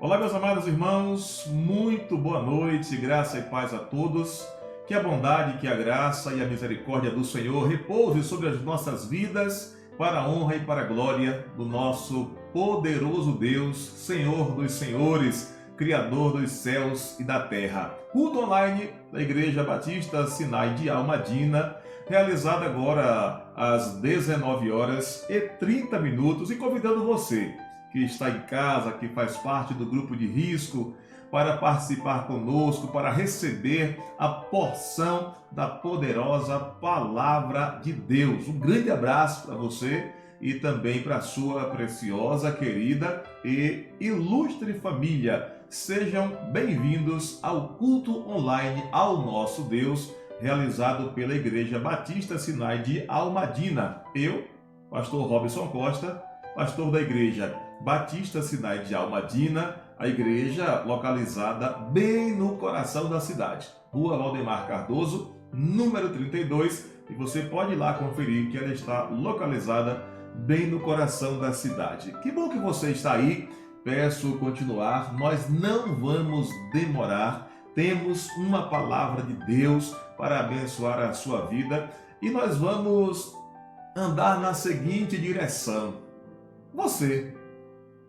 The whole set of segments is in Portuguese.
Olá, meus amados irmãos, muito boa noite, graça e paz a todos. Que a bondade, que a graça e a misericórdia do Senhor repouse sobre as nossas vidas, para a honra e para a glória do nosso poderoso Deus, Senhor dos senhores, Criador dos céus e da terra. Culto online da Igreja Batista Sinai de Almadina, realizado agora às 19h30, e convidando você que está em casa, que faz parte do grupo de risco, para participar conosco, para receber a porção da poderosa Palavra de Deus. Um grande abraço para você e também para a sua preciosa, querida e ilustre família. Sejam bem-vindos ao culto online ao nosso Deus, realizado pela Igreja Batista Sinai de Almadina. Eu, pastor Robson Costa, pastor da Igreja Batista Sinai de Almadina, a igreja localizada bem no coração da cidade, Rua Valdemar Cardoso, número 32, e você pode ir lá conferir que ela está localizada bem no coração da cidade. Que bom que você está aí, peço continuar, nós não vamos demorar, temos uma palavra de Deus para abençoar a sua vida e nós vamos andar na seguinte direção. Você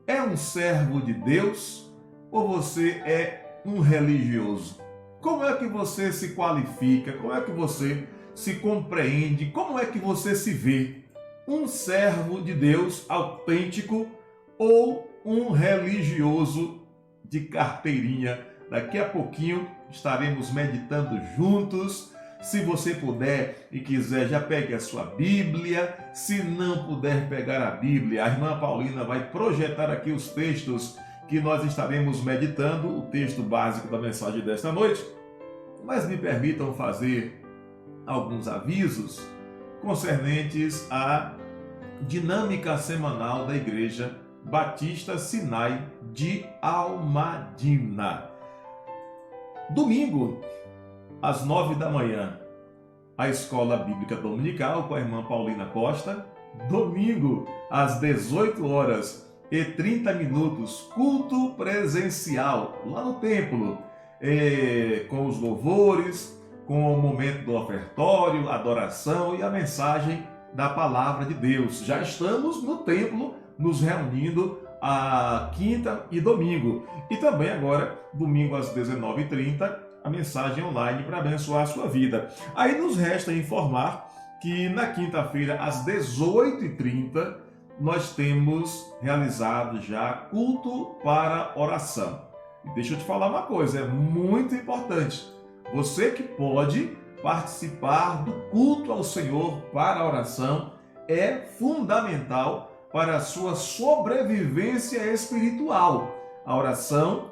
é um servo de Deus ou você é um religioso? Como é que você se qualifica? Como é que você se compreende? Como é que você se vê? Um servo de Deus autêntico ou um religioso de carteirinha? Daqui a pouquinho estaremos meditando juntos. Se você puder e quiser, já pegue a sua Bíblia. Se não puder pegar a Bíblia, a irmã Paulina vai projetar aqui os textos que nós estaremos meditando, o texto básico da mensagem desta noite. Mas me permitam fazer alguns avisos concernentes à dinâmica semanal da Igreja Batista Sinai de Almadina. Domingo, às 9 da manhã, a Escola Bíblica Dominical com a irmã Paulina Costa. Domingo, às 18h30, culto presencial lá no templo, com os louvores, com o momento do ofertório, adoração e a mensagem da Palavra de Deus. Já estamos no templo, nos reunindo a quinta e domingo. E também agora, domingo às 19h30, a mensagem online para abençoar a sua vida. Aí nos resta informar que na quinta-feira, às 18h30, nós temos realizado já culto para oração. E deixa eu te falar uma coisa, é muito importante. Você que pode participar do culto ao Senhor para a oração é fundamental para a sua sobrevivência espiritual. A oração,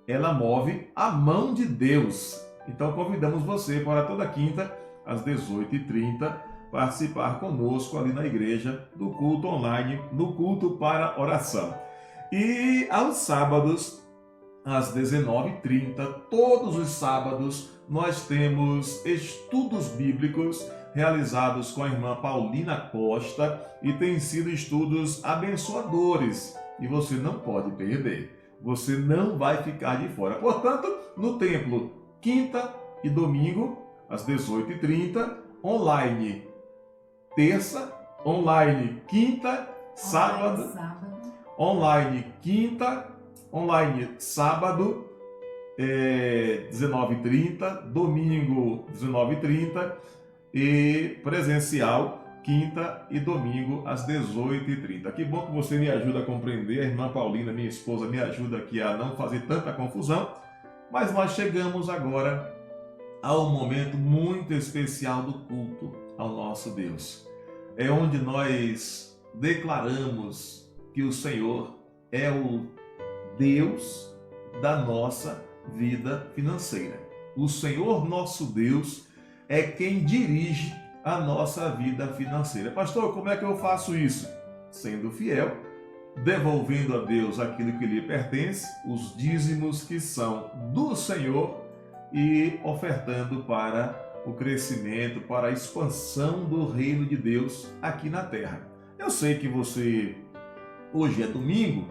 ela move a mão de Deus. Então convidamos você para toda quinta, às 18h30, participar conosco ali na igreja do culto online, no culto para oração. E aos sábados, às 19h30, todos os sábados, nós temos estudos bíblicos realizados com a irmã Paulina Costa e têm sido estudos abençoadores e você não pode perder. Você não vai ficar de fora. Portanto, no templo, quinta e domingo, às 18h30, online terça, online quinta, sábado, online quinta, online sábado, 19h30, domingo 19h30 e presencial quinta e domingo às 18h30. Que bom que você me ajuda a compreender, a irmã Paulina, minha esposa, me ajuda aqui a não fazer tanta confusão, mas nós chegamos agora ao momento muito especial do culto ao nosso Deus. É onde nós declaramos que o Senhor é o Deus da nossa vida financeira. O Senhor nosso Deus é quem dirige a nossa vida financeira. Pastor, como é que eu faço isso? Sendo fiel, devolvendo a Deus aquilo que lhe pertence, os dízimos que são do Senhor e ofertando para o crescimento, para a expansão do reino de Deus aqui na terra. Eu sei que você, hoje é domingo,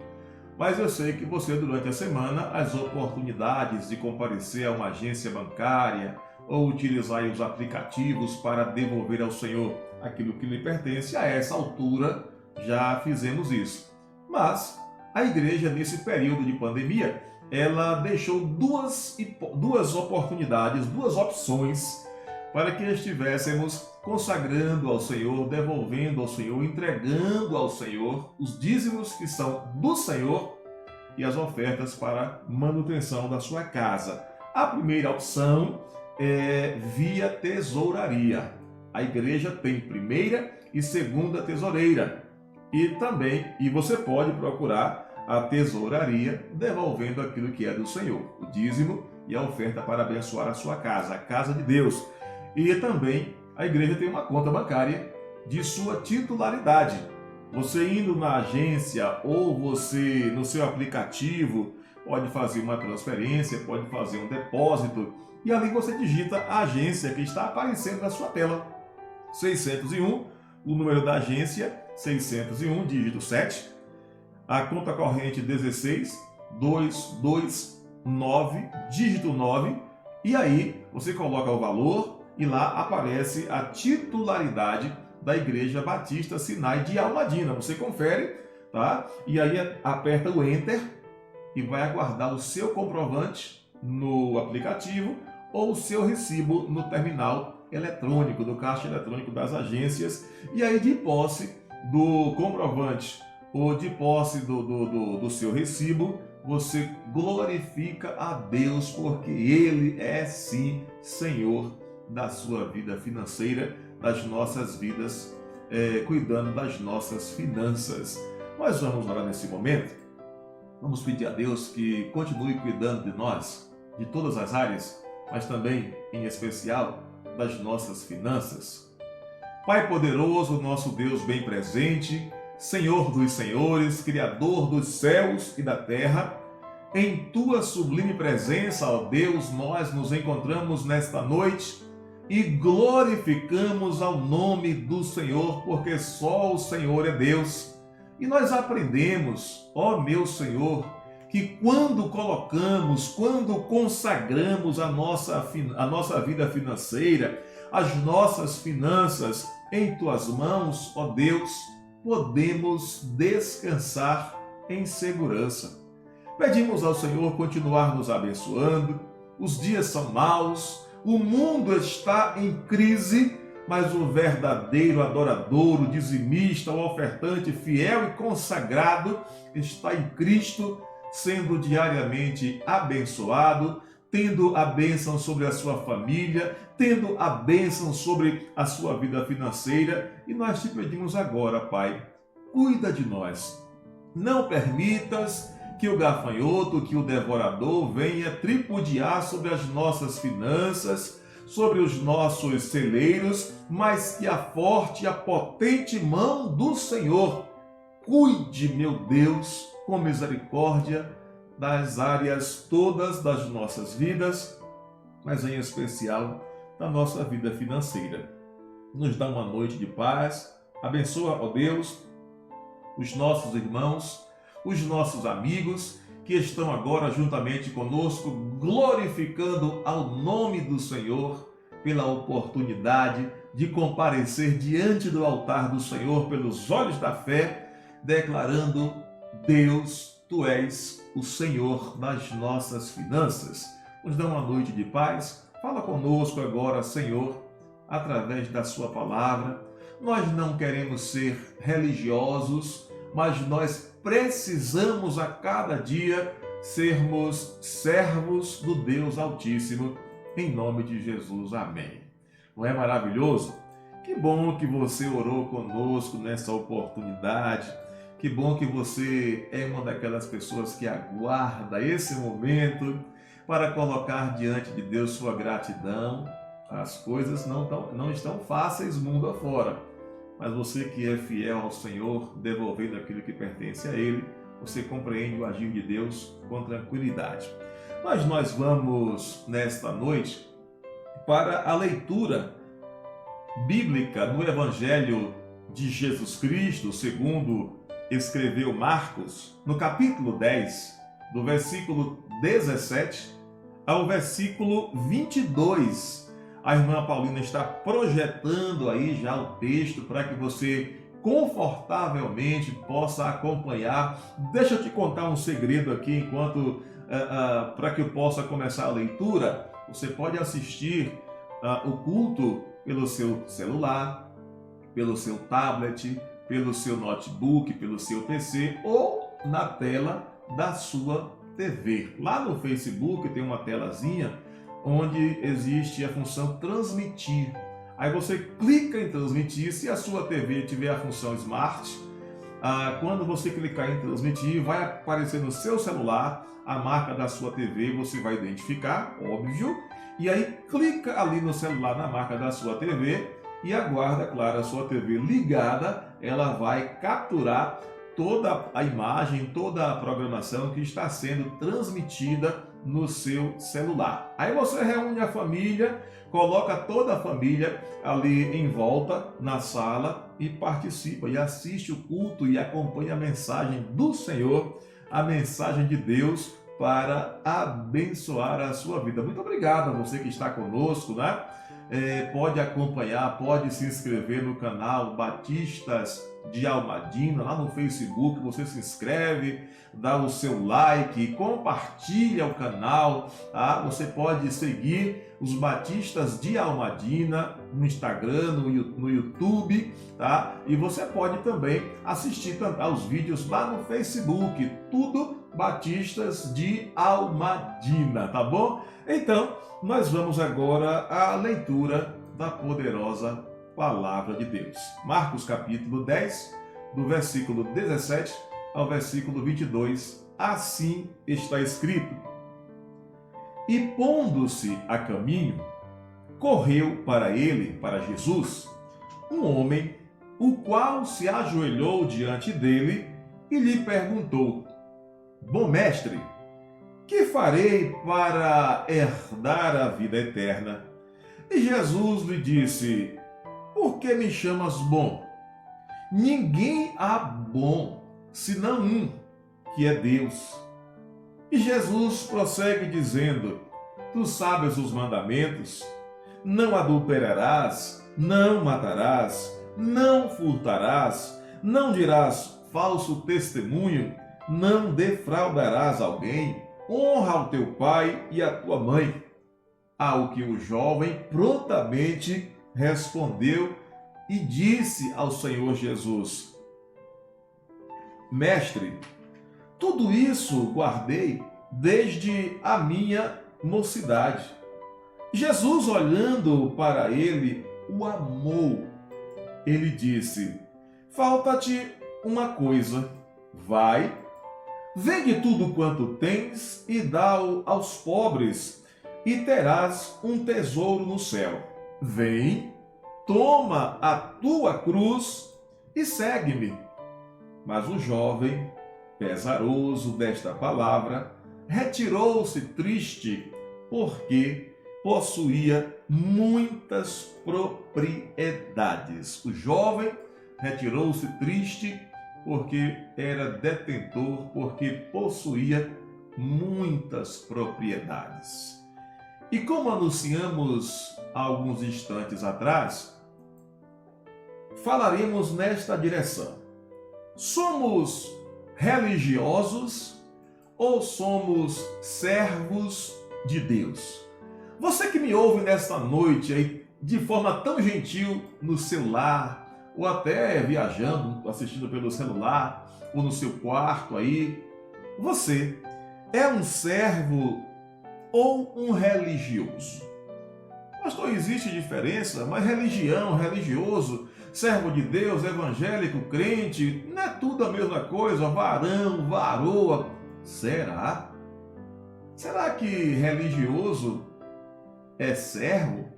Mas eu sei que você, durante a semana, as oportunidades de comparecer a uma agência bancária ou utilizar os aplicativos para devolver ao Senhor aquilo que lhe pertence, a essa altura já fizemos isso. Mas a igreja, nesse período de pandemia, ela deixou duas oportunidades, duas opções para que estivéssemos consagrando ao Senhor, devolvendo ao Senhor, entregando ao Senhor os dízimos que são do Senhor e as ofertas para manutenção da sua casa. A primeira opção é via tesouraria. A igreja tem primeira e segunda tesoureira. E você pode procurar a tesouraria devolvendo aquilo que é do Senhor, o dízimo e a oferta para abençoar a sua casa, a casa de Deus. E também a igreja tem uma conta bancária de sua titularidade. Você indo na agência ou você no seu aplicativo pode fazer uma transferência, pode fazer um depósito e ali você digita a agência que está aparecendo na sua tela. 601, o número da agência 601, dígito 7, a conta corrente 16229, dígito 9, e aí você coloca o valor e lá aparece a titularidade da Igreja Batista Sinai de Almadina. Você confere, tá? E aí aperta o Enter e vai aguardar o seu comprovante no aplicativo ou o seu recibo no terminal eletrônico, do caixa eletrônico das agências. E aí, de posse do comprovante ou de posse do seu recibo, você glorifica a Deus, porque Ele é sim Senhor da sua vida financeira, das nossas vidas, cuidando das nossas finanças. Nós vamos orar nesse momento, vamos pedir a Deus que continue cuidando de nós, de todas as áreas, mas também, em especial, das nossas finanças. Pai poderoso, nosso Deus bem presente, Senhor dos senhores, Criador dos céus e da terra, em Tua sublime presença, ó Deus, nós nos encontramos nesta noite e glorificamos ao nome do Senhor, porque só o Senhor é Deus. E nós aprendemos, ó meu Senhor, que quando consagramos a nossa vida financeira, as nossas finanças em Tuas mãos, ó Deus, podemos descansar em segurança. Pedimos ao Senhor continuar nos abençoando. Os dias são maus, o mundo está em crise, mas o verdadeiro adorador, o dizimista, o ofertante fiel e consagrado está em Cristo, sendo diariamente abençoado, tendo a bênção sobre a sua família, tendo a bênção sobre a sua vida financeira. E nós te pedimos agora, Pai, cuida de nós. Não permitas que o gafanhoto, que o devorador venha tripudiar sobre as nossas finanças, sobre os nossos celeiros, mas que a forte e a potente mão do Senhor cuide, meu Deus, com misericórdia das áreas todas das nossas vidas, mas em especial da nossa vida financeira. Nos dá uma noite de paz, abençoa, ó Deus, os nossos irmãos, os nossos amigos que estão agora juntamente conosco, glorificando ao nome do Senhor pela oportunidade de comparecer diante do altar do Senhor pelos olhos da fé, declarando: Deus, Tu és o Senhor das nossas finanças. Nos dá uma noite de paz. Fala conosco agora, Senhor, através da Sua palavra. Nós não queremos ser religiosos, mas nós precisamos a cada dia sermos servos do Deus Altíssimo, em nome de Jesus. Amém. Não é maravilhoso? Que bom que você orou conosco nessa oportunidade. Que bom que você é uma daquelas pessoas que aguarda esse momento para colocar diante de Deus sua gratidão. As coisas não estão fáceis mundo afora, mas você que é fiel ao Senhor, devolvendo aquilo que pertence a Ele, você compreende o agir de Deus com tranquilidade. Mas nós vamos, nesta noite, para a leitura bíblica no Evangelho de Jesus Cristo, segundo escreveu Marcos, no capítulo 10, do versículo 17 ao versículo 22. A irmã Paulina está projetando aí já o texto para que você confortavelmente possa acompanhar. Deixa eu te contar um segredo aqui enquanto para que eu possa começar a leitura. Você pode assistir o culto pelo seu celular, pelo seu tablet, pelo seu notebook, pelo seu PC ou na tela da sua TV. Lá no Facebook tem uma telazinha onde existe a função transmitir. Aí você clica em transmitir. Se a sua TV tiver a função Smart, quando você clicar em transmitir, vai aparecer no seu celular a marca da sua TV, você vai identificar, óbvio, e aí clica ali no celular na marca da sua TV e aguarda, claro, a sua TV ligada, ela vai capturar toda a imagem, toda a programação que está sendo transmitida no seu celular. Aí você reúne a família, coloca toda a família ali em volta na sala e participa e assiste o culto e acompanha a mensagem do Senhor, a mensagem de Deus para abençoar a sua vida. Muito obrigado a você que está conosco, né? Pode acompanhar, pode se inscrever no canal Batistas de Almadina, lá no Facebook. Você se inscreve, dá o seu like, compartilha o canal, tá? Você pode seguir os Batistas de Almadina no Instagram, no YouTube, tá? E você pode também assistir os vídeos lá no Facebook, tudo Batistas de Almadina, tá bom? Então, nós vamos agora à leitura da poderosa Palavra de Deus. Marcos capítulo 10, do versículo 17 ao versículo 22, assim está escrito: E pondo-se a caminho, correu para ele, para Jesus, um homem, o qual se ajoelhou diante dele e lhe perguntou: Bom mestre, que farei para herdar a vida eterna? E Jesus lhe disse: Por que me chamas bom? Ninguém há bom, senão um, que é Deus. E Jesus prossegue dizendo: Tu sabes os mandamentos: não adulterarás, não matarás, não furtarás, não dirás falso testemunho, não defraudarás alguém, honra o teu pai e a tua mãe. Ao que o jovem prontamente respondeu e disse ao Senhor Jesus: Mestre, tudo isso guardei desde a minha mocidade. Jesus, olhando para ele, o amou. Ele disse: Falta-te uma coisa. Vai, vende tudo quanto tens e dá-o aos pobres, e terás um tesouro no céu. Vem, toma a tua cruz e segue-me. Mas o jovem, pesaroso desta palavra, retirou-se triste, porque possuía muitas propriedades. O jovem retirou-se triste porque era detentor, porque possuía muitas propriedades. E como anunciamos há alguns instantes atrás, falaremos nesta direção. Somos religiosos ou somos servos de Deus? Você que me ouve nesta noite aí, de forma tão gentil no seu lar, ou até viajando, assistindo pelo celular, ou no seu quarto aí, você é um servo ou um religioso? Pastor, existe diferença? Mas religião, religioso, servo de Deus, evangélico, crente, não é tudo a mesma coisa? Varão, varoa. Será? Será que religioso é servo?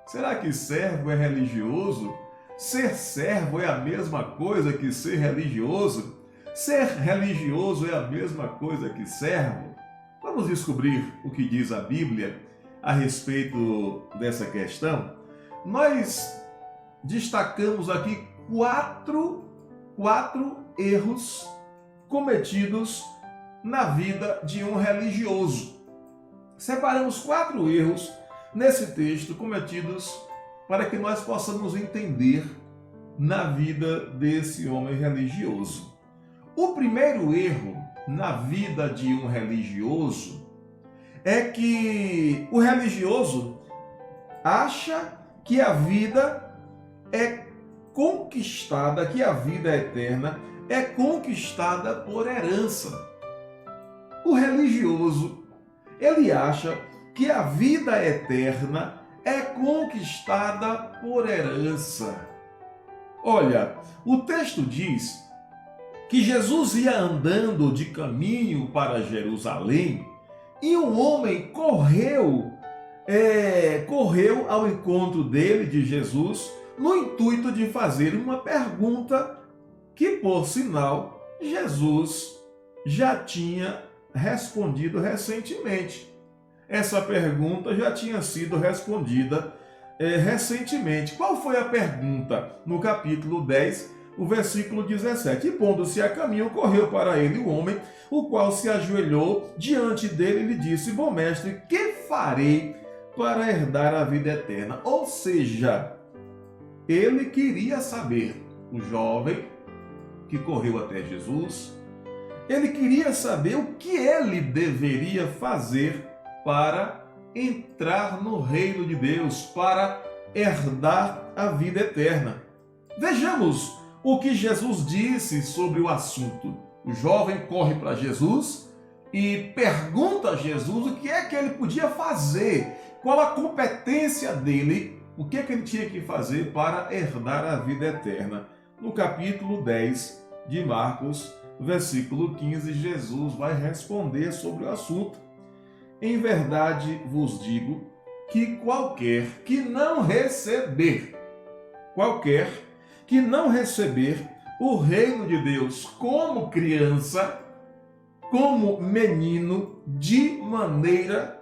Será que servo é religioso? Ser servo é a mesma coisa que ser religioso? Ser religioso é a mesma coisa que servo? Vamos descobrir o que diz a Bíblia a respeito dessa questão. Nós destacamos aqui quatro erros cometidos na vida de um religioso. Separamos 4 erros nesse texto cometidos para que nós possamos entender na vida desse homem religioso. O primeiro erro na vida de um religioso é que o religioso acha que a vida é conquistada, que a vida eterna é conquistada por herança. O religioso, ele acha que a vida eterna é conquistada por herança. Olha, o texto diz que Jesus ia andando de caminho para Jerusalém e um homem correu ao encontro dele, de Jesus, no intuito de fazer uma pergunta que, por sinal, Jesus já tinha respondido recentemente. Essa pergunta já tinha sido respondida recentemente. Qual foi a pergunta? No capítulo 10, o versículo 17. E pondo-se a caminho, correu para ele o homem, o qual se ajoelhou diante dele e lhe disse: Bom mestre, que farei para herdar a vida eterna? Ou seja, ele queria saber, o jovem que correu até Jesus, ele queria saber o que ele deveria fazer para entrar no reino de Deus, para herdar a vida eterna. Vejamos o que Jesus disse sobre o assunto. O jovem corre para Jesus e pergunta a Jesus o que é que ele podia fazer, qual a competência dele, o que é que ele tinha que fazer para herdar a vida eterna. No capítulo 10 de Marcos, versículo 15, Jesus vai responder sobre o assunto. Em verdade vos digo que qualquer que não receber o reino de Deus como criança, como menino, de maneira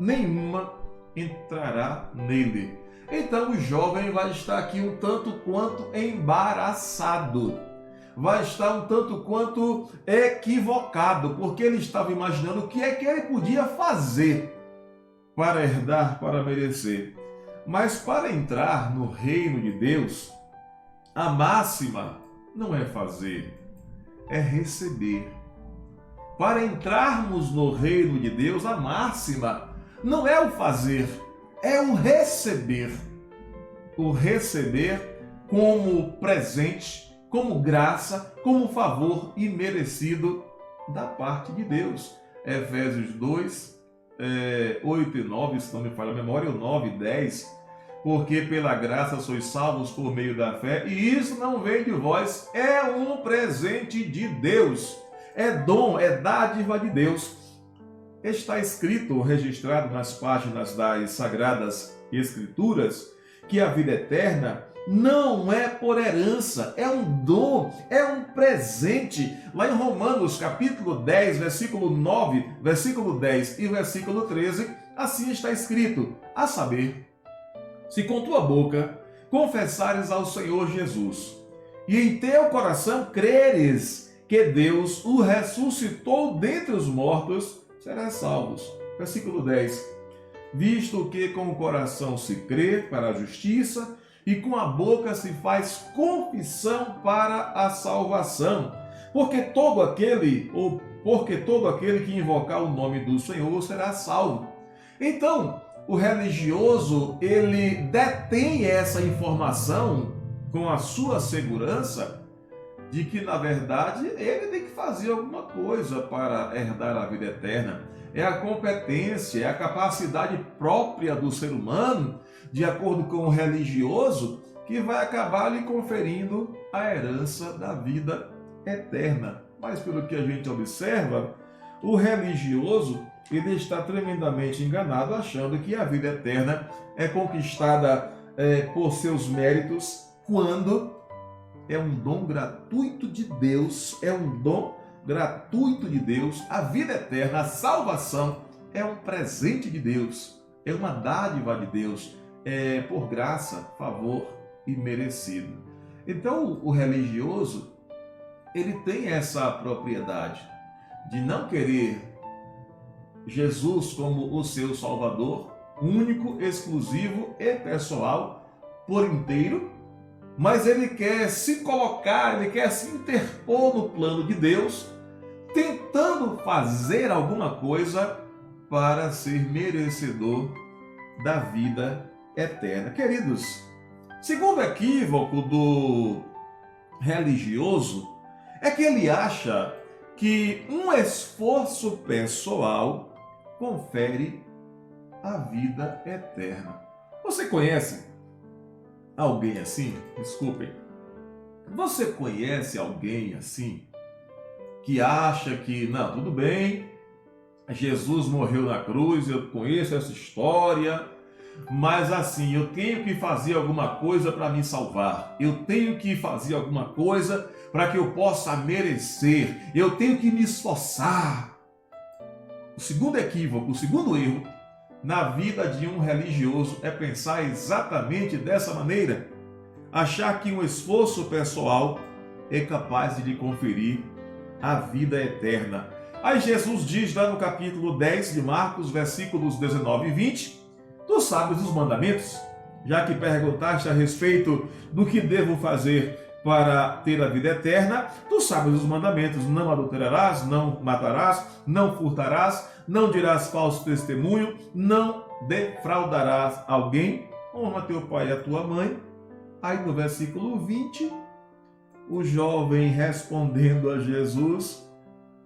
nenhuma entrará nele. Então o jovem vai estar aqui um tanto quanto embaraçado, vai estar um tanto quanto equivocado, porque ele estava imaginando o que é que ele podia fazer para herdar, para merecer. Mas para entrar no reino de Deus, a máxima não é fazer, é receber. Para entrarmos no reino de Deus, a máxima não é o fazer, é o receber. O receber como presente, como graça, como favor imerecido da parte de Deus. Efésios 2, 8 e 9, se não me falha a memória, 9 e 10. Porque pela graça sois salvos por meio da fé, e isso não vem de vós, é um presente de Deus. É dom, é dádiva de Deus. Está escrito, registrado nas páginas das Sagradas Escrituras, que a vida eterna não é por herança, é um dom, é um presente. Lá em Romanos, capítulo 10, versículo 9, versículo 10 e versículo 13, assim está escrito, a saber, se com tua boca confessares ao Senhor Jesus, e em teu coração creres que Deus o ressuscitou dentre os mortos, serás salvos. Versículo 10. Visto que com o coração se crê para a justiça, e com a boca se faz confissão para a salvação. Porque todo aquele que invocar o nome do Senhor será salvo. Então, o religioso, ele detém essa informação com a sua segurança de que, na verdade, ele tem que fazer alguma coisa para herdar a vida eterna. É a competência, é a capacidade própria do ser humano, de acordo com o religioso, que vai acabar lhe conferindo a herança da vida eterna. Mas, pelo que a gente observa, o religioso, ele está tremendamente enganado, achando que a vida eterna é conquistada por seus méritos, quando é um dom gratuito de Deus, a vida eterna, a salvação é um presente de Deus, é uma dádiva de Deus, é por graça, favor e merecido. Então o religioso, ele tem essa propriedade de não querer Jesus como o seu Salvador, único, exclusivo e pessoal por inteiro, mas ele quer se colocar, ele quer se interpor no plano de Deus, tentando fazer alguma coisa para ser merecedor da vida eterna. Queridos, segundo equívoco do religioso é que ele acha que um esforço pessoal confere a vida eterna. Você conhece alguém assim? Desculpem. Você conhece alguém assim que acha que, não, tudo bem, Jesus morreu na cruz, eu conheço essa história, mas assim, eu tenho que fazer alguma coisa para me salvar. Eu tenho que fazer alguma coisa para que eu possa merecer. Eu tenho que me esforçar. O segundo equívoco, o segundo erro na vida de um religioso é pensar exatamente dessa maneira. Achar que um esforço pessoal é capaz de lhe conferir a vida eterna. Aí Jesus diz lá no capítulo 10 de Marcos, versículos 19 e 20, tu sabes os mandamentos, já que perguntaste a respeito do que devo fazer para ter a vida eterna, tu sabes os mandamentos, não adulterarás, não matarás, não furtarás, não dirás falso testemunho, não defraudarás alguém, honra teu pai e a tua mãe. Aí no versículo 20, o jovem respondendo a Jesus,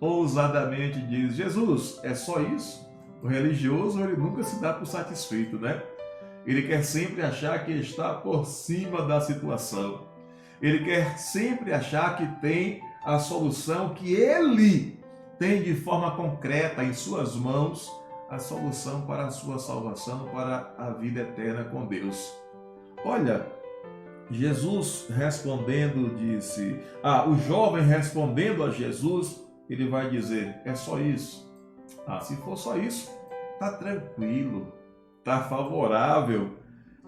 ousadamente diz, Jesus, é só isso? O religioso, ele nunca se dá por satisfeito, né? Ele quer sempre achar que está por cima da situação. Ele quer sempre achar que tem a solução, que ele tem de forma concreta em suas mãos a solução para a sua salvação, para a vida eterna com Deus. Olha, Jesus respondendo disse, o jovem respondendo a Jesus, ele vai dizer, é só isso? Se for só isso, tá tranquilo, tá favorável.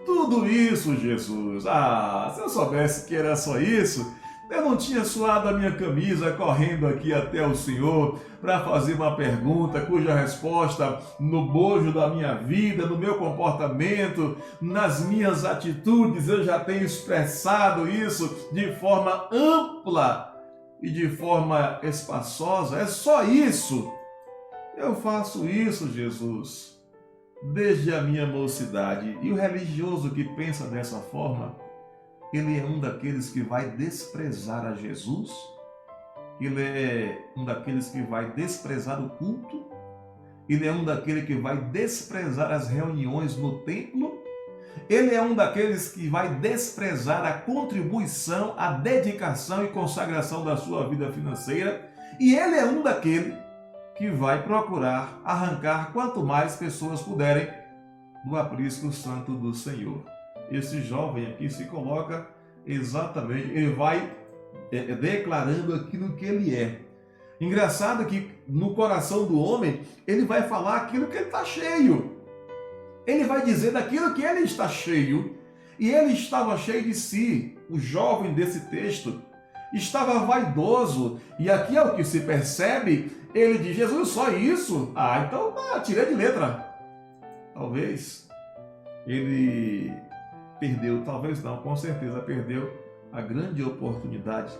Tudo isso, Jesus. Se eu soubesse que era só isso, eu não tinha suado a minha camisa correndo aqui até o Senhor para fazer uma pergunta cuja resposta, no bojo da minha vida, no meu comportamento, nas minhas atitudes, eu já tenho expressado isso de forma ampla e de forma espaçosa. É só isso. Eu faço isso, Jesus, desde a minha mocidade. E o religioso que pensa dessa forma, ele é um daqueles que vai desprezar a Jesus, ele é um daqueles que vai desprezar o culto, ele é um daqueles que vai desprezar as reuniões no templo, ele é um daqueles que vai desprezar a contribuição, a dedicação e consagração da sua vida financeira, e ele é um daquele que vai procurar arrancar quanto mais pessoas puderem do aprisco santo do Senhor. Esse jovem aqui se coloca exatamente, ele vai declarando aquilo que ele é. Engraçado que no coração do homem, ele vai falar aquilo que ele está cheio. Ele vai dizer daquilo que ele está cheio. E ele estava cheio de si. O jovem desse texto estava vaidoso. E aqui é o que se percebe. Ele diz, Jesus, só isso? Então tirei de letra. Talvez ele perdeu, talvez não, com certeza perdeu a grande oportunidade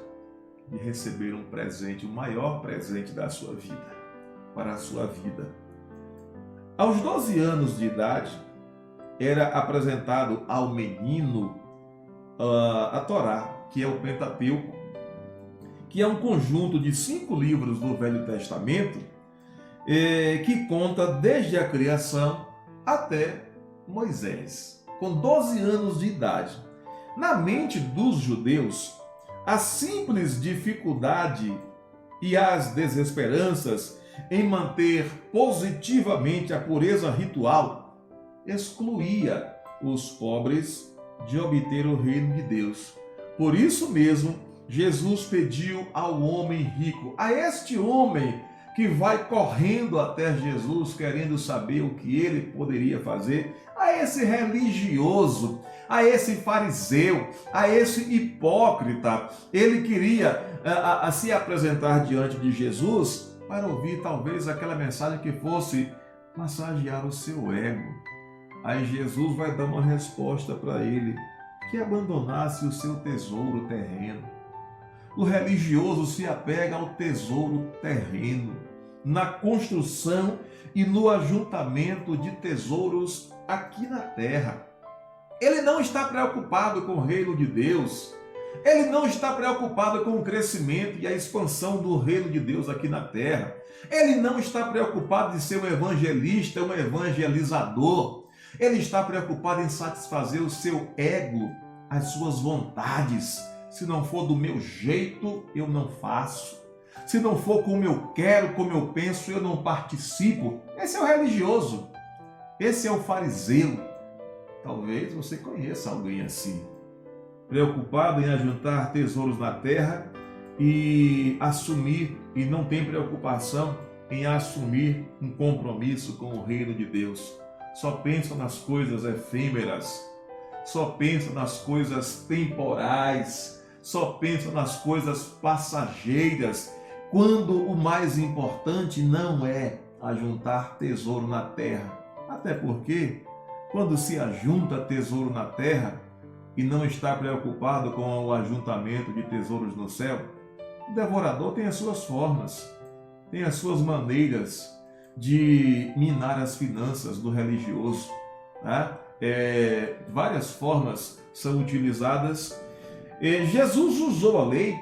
de receber um presente, o maior presente da sua vida, para a sua vida. Aos 12 anos de idade, era apresentado ao menino a Torá, que é o Pentateuco, que é um conjunto de 5 livros do Velho Testamento, que conta desde a criação até Moisés, com 12 anos de idade. Na mente dos judeus, a simples dificuldade e as desesperanças em manter positivamente a pureza ritual excluía os pobres de obter o reino de Deus. Por isso mesmo, Jesus pediu ao homem rico, a este homem que vai correndo até Jesus, querendo saber o que ele poderia fazer, a esse religioso, a esse fariseu, a esse hipócrita. Ele queria se apresentar diante de Jesus para ouvir talvez aquela mensagem que fosse massagear o seu ego. Aí Jesus vai dar uma resposta para ele, que abandonasse o seu tesouro terreno. O religioso se apega ao tesouro terreno, na construção e no ajuntamento de tesouros aqui na terra. Ele não está preocupado com o reino de Deus. Ele não está preocupado com o crescimento e a expansão do reino de Deus aqui na terra. Ele não está preocupado de ser um evangelista, um evangelizador. Ele está preocupado em satisfazer o seu ego, as suas vontades. Se não for do meu jeito, eu não faço. Se não for como eu quero, como eu penso, eu não participo. Esse é o religioso. Esse é o fariseu. Talvez você conheça alguém assim. Preocupado em ajuntar tesouros na terra e assumir, e não tem preocupação em assumir um compromisso com o reino de Deus. Só pensa nas coisas efêmeras, só pensa nas coisas temporais, só pensa nas coisas passageiras, quando o mais importante não é ajuntar tesouro na terra. Até porque, quando se ajunta tesouro na terra e não está preocupado com o ajuntamento de tesouros no céu, o devorador tem as suas formas, tem as suas maneiras de minar as finanças do religioso. Tá? Várias formas são utilizadas. Jesus usou a lei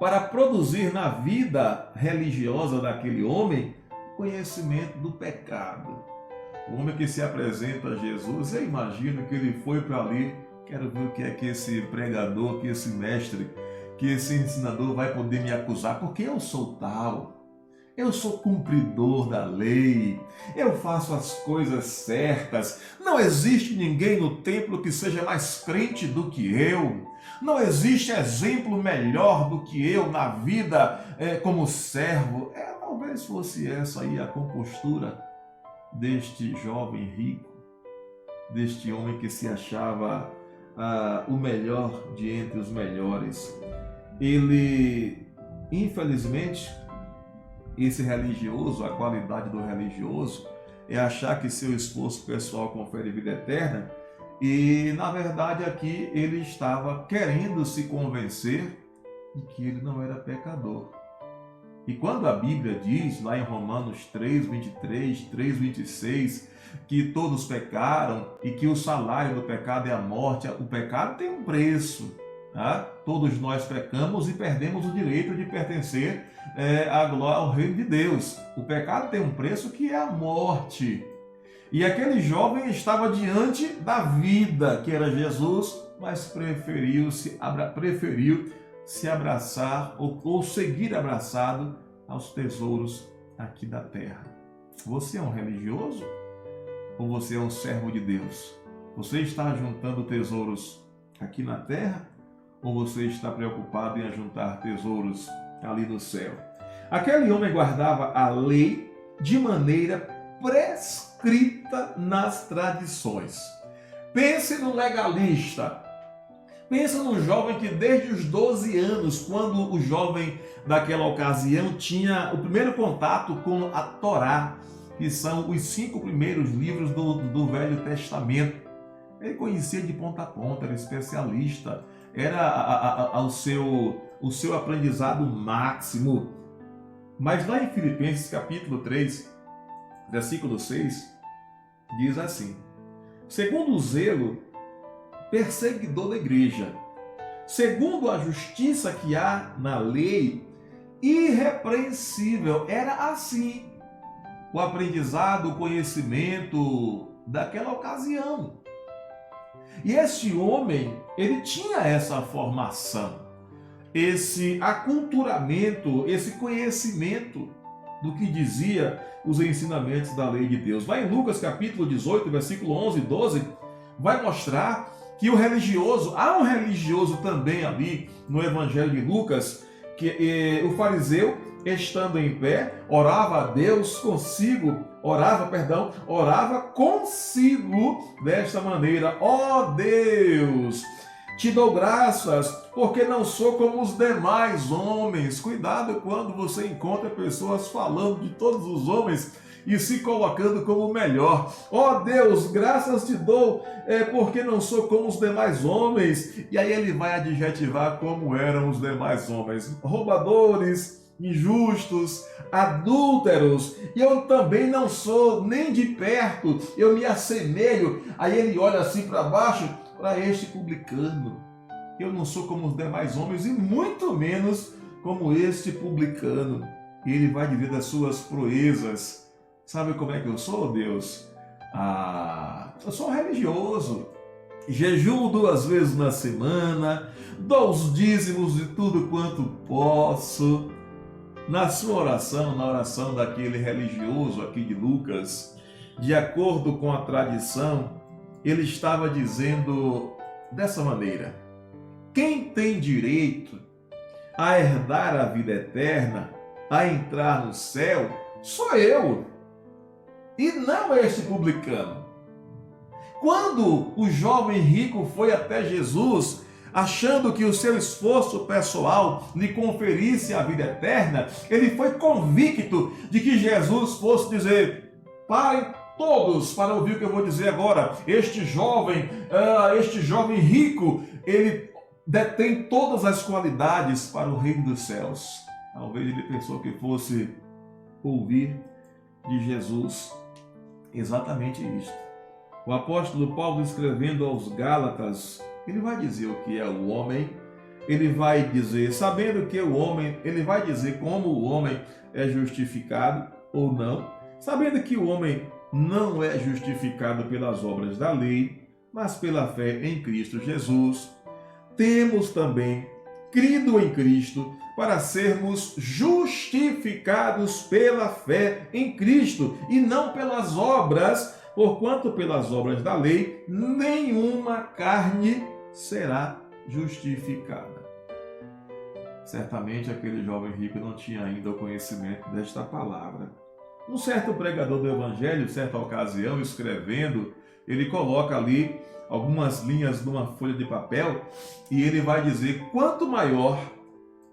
para produzir na vida religiosa daquele homem conhecimento do pecado. O homem que se apresenta a Jesus, eu imagino que ele foi para ali, quero ver o que é que esse pregador, que esse mestre, que esse ensinador vai poder me acusar, porque eu sou tal. Eu sou cumpridor da lei, eu faço as coisas certas, não existe ninguém no templo que seja mais crente do que eu, não existe exemplo melhor do que eu na vida como servo. Talvez fosse essa aí a compostura deste jovem rico, deste homem que se achava o melhor de entre os melhores. Ele, infelizmente, esse religioso, a qualidade do religioso é achar que seu esforço pessoal confere vida eterna, e na verdade aqui ele estava querendo se convencer de que ele não era pecador. E quando a Bíblia diz lá em Romanos 3:23, 3:26, que todos pecaram e que o salário do pecado é a morte, o pecado tem um preço. Tá? Todos nós pecamos e perdemos o direito de pertencer ao reino de Deus. O pecado tem um preço que é a morte. E aquele jovem estava diante da vida, que era Jesus, mas preferiu se abraçar ou seguir abraçado aos tesouros aqui da terra. Você é um religioso ou você é um servo de Deus? Você está juntando tesouros aqui na terra? Ou você está preocupado em ajuntar tesouros ali no céu? Aquele homem guardava a lei de maneira prescrita nas tradições. Pense no legalista. Pense no jovem que desde os 12 anos, quando o jovem daquela ocasião tinha o primeiro contato com a Torá, que são os 5 primeiros livros do Velho Testamento. Ele conhecia de ponta a ponta, era especialista, era o seu aprendizado máximo. Mas lá em Filipenses capítulo 3, versículo 6, diz assim: segundo o zelo perseguidor da igreja, segundo a justiça que há na lei, irrepreensível. Era assim o aprendizado, o conhecimento daquela ocasião. E esse homem, ele tinha essa formação, esse aculturamento, esse conhecimento do que dizia os ensinamentos da lei de Deus. Vai em Lucas capítulo 18, versículo 11 e 12, vai mostrar que o religioso, há um religioso também ali no Evangelho de Lucas, o fariseu, estando em pé, orava consigo desta maneira: ó Deus, te dou graças, porque não sou como os demais homens. Cuidado quando você encontra pessoas falando de todos os homens e se colocando como o melhor. Ó Deus, graças te dou, porque não sou como os demais homens. E aí ele vai adjetivar como eram os demais homens: roubadores, injustos, adúlteros. E eu também não sou nem de perto, eu me assemelho. Aí ele olha assim para baixo, para este publicano. Eu não sou como os demais homens e muito menos como este publicano. E ele vai dizer das suas proezas. Sabe como é que eu sou, Deus? Eu sou um religioso. Jejuo 2 vezes na semana, dou os dízimos de tudo quanto posso. Na sua oração, na oração daquele religioso aqui de Lucas, de acordo com a tradição, ele estava dizendo dessa maneira: quem tem direito a herdar a vida eterna, a entrar no céu, sou eu, e não este publicano. Quando o jovem rico foi até Jesus, achando que o seu esforço pessoal lhe conferisse a vida eterna, ele foi convicto de que Jesus fosse dizer: parem todos para ouvir o que eu vou dizer agora. Este jovem rico, ele detém todas as qualidades para o reino dos céus. Talvez ele pensou que fosse ouvir de Jesus exatamente isto. O apóstolo Paulo, escrevendo aos Gálatas, ele vai dizer o que é o homem, ele vai dizer, sabendo que o homem, ele vai dizer como o homem é justificado ou não, sabendo que o homem não é justificado pelas obras da lei, mas pela fé em Cristo Jesus. Temos também crido em Cristo para sermos justificados pela fé em Cristo e não pelas obras, porquanto pelas obras da lei nenhuma carne será justificada. Certamente aquele jovem rico não tinha ainda o conhecimento desta palavra. Um certo pregador do evangelho, certa ocasião, escrevendo, ele coloca ali algumas linhas numa folha de papel e ele vai dizer: quanto maior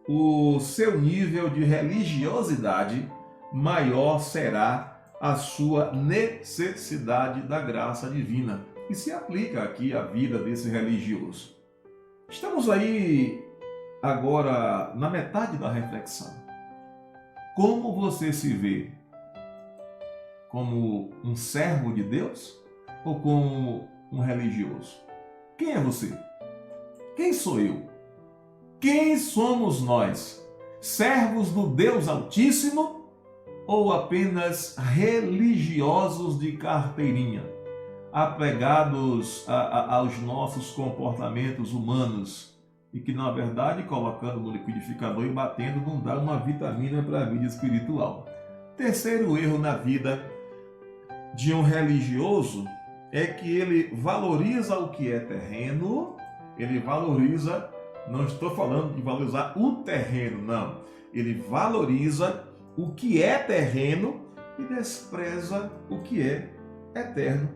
o seu nível de religiosidade, maior será a sua necessidade da graça divina. E se aplica aqui à vida desse religioso. Estamos aí agora na metade da reflexão. Como você se vê? Como um servo de Deus ou como um religioso? Quem é você? Quem sou eu? Quem somos nós? Servos do Deus Altíssimo ou apenas religiosos de carteirinha, apegados aos nossos comportamentos humanos e que, na verdade, colocando no liquidificador e batendo, não dá uma vitamina para a vida espiritual? Terceiro erro na vida de um religioso é que ele valoriza o que é terreno, ele valoriza, não estou falando de valorizar o terreno, não, ele valoriza o que é terreno e despreza o que é eterno.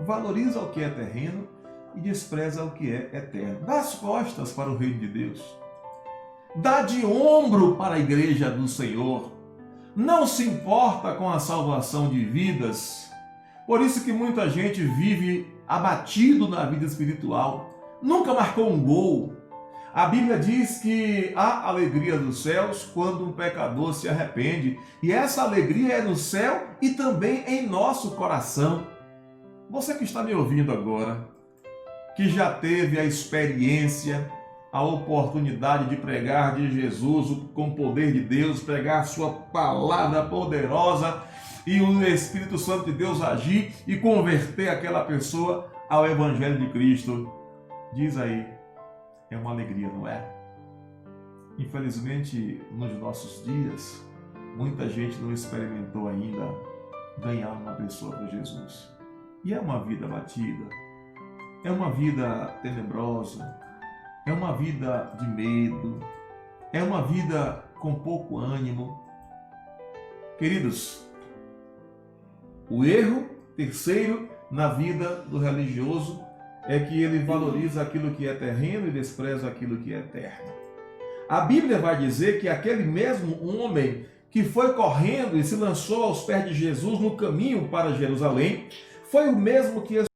Valoriza o que é terreno e despreza o que é eterno. Dá as costas para o reino de Deus. Dá de ombro para a igreja do Senhor. Não se importa com a salvação de vidas. Por isso que muita gente vive abatido na vida espiritual. Nunca marcou um gol. A Bíblia diz que há alegria dos céus quando um pecador se arrepende. E essa alegria é no céu e também em nosso coração. Você que está me ouvindo agora, que já teve a experiência, a oportunidade de pregar de Jesus com o poder de Deus, pregar a sua palavra poderosa e o Espírito Santo de Deus agir e converter aquela pessoa ao Evangelho de Cristo. Diz aí, é uma alegria, não é? Infelizmente, nos nossos dias, muita gente não experimentou ainda ganhar uma pessoa para Jesus. E é uma vida abatida, é uma vida tenebrosa, é uma vida de medo, é uma vida com pouco ânimo. Queridos, o erro terceiro na vida do religioso é que ele valoriza aquilo que é terreno e despreza aquilo que é eterno. A Bíblia vai dizer que aquele mesmo homem que foi correndo e se lançou aos pés de Jesus no caminho para Jerusalém, foi o mesmo que